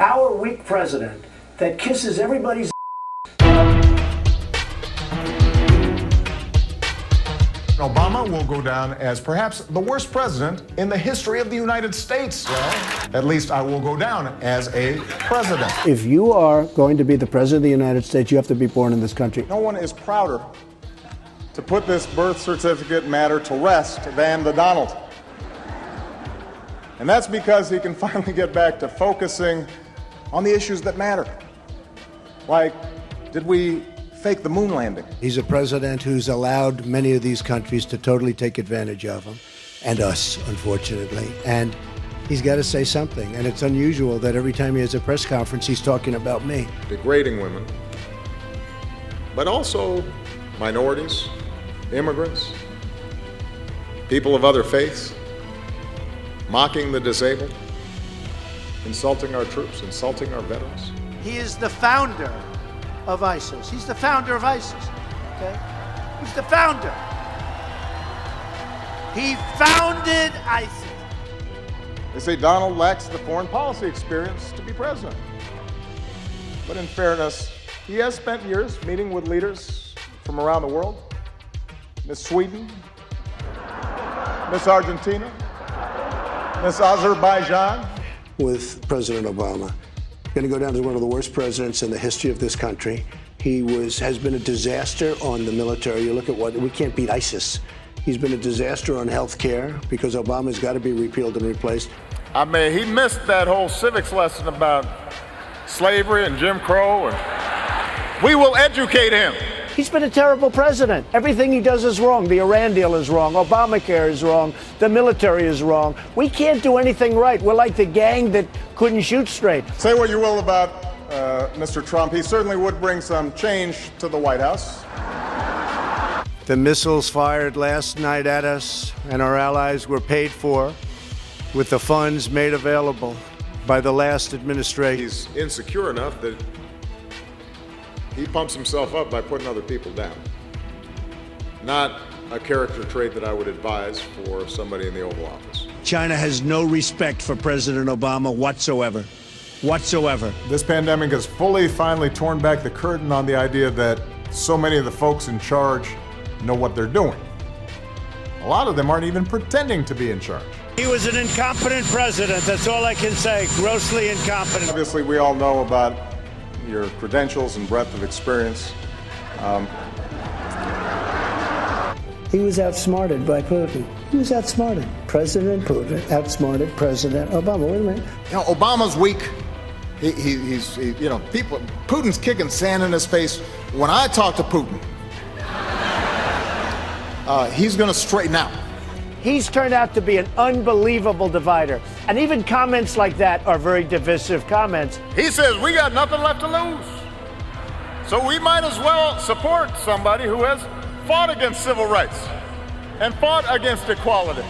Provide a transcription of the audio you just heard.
Our weak president that kisses everybody's Obama will go down as perhaps the worst president in the history of the United States. Well, at least I will go down as a president. If you are going to be the president of the United States, you have to be born in this country. No one is prouder to put this birth certificate matter to rest than the Donald. And that's because he can finally get back to focusing on the issues that matter. Like, did we fake the moon landing? He's a president who's allowed many of these countries to totally take advantage of him, and us, unfortunately. And he's got to say something. And it's unusual that every time he has a press conference, he's talking about me. Degrading women, but also minorities, immigrants, people of other faiths, mocking the disabled, insulting our troops, insulting our veterans. He is the founder of ISIS. He's the founder of ISIS, okay? He's the founder. He founded ISIS. They say Donald lacks the foreign policy experience to be president. But in fairness, he has spent years meeting with leaders from around the world. Miss Sweden, Miss Argentina, Miss Azerbaijan. With President Obama. Going to go down as one of the worst presidents in the history of this country. He has been a disaster on the military. You look at we can't beat ISIS. He's been a disaster on health care because Obama's got to be repealed and replaced. I mean, he missed that whole civics lesson about slavery and Jim Crow, and we will educate him. He's been a terrible president. Everything he does is wrong. The Iran deal is wrong. Obamacare is wrong. The military is wrong. We can't do anything right. We're like the gang that couldn't shoot straight. Say what you will about Mr. Trump. He certainly would bring some change to the White House. The missiles fired last night at us and our allies were paid for with the funds made available by the last administration. He's insecure enough that he pumps himself up by putting other people down. Not a character trait that I would advise for somebody in the Oval Office. China has no respect for President Obama whatsoever. Whatsoever. This pandemic has finally torn back the curtain on the idea that so many of the folks in charge know what they're doing. A lot of them aren't even pretending to be in charge. He was an incompetent president, that's all I can say, grossly incompetent. Obviously, we all know about your credentials and breadth of experience. He was outsmarted by Putin. He was outsmarted. President Putin outsmarted President Obama. Wait a minute. You know, Obama's weak. He's Putin's kicking sand in his face. When I talk to Putin, he's going to straighten out. He's turned out to be an unbelievable divider. And even comments like that are very divisive comments. He says we got nothing left to lose. So we might as well support somebody who has fought against civil rights and fought against equality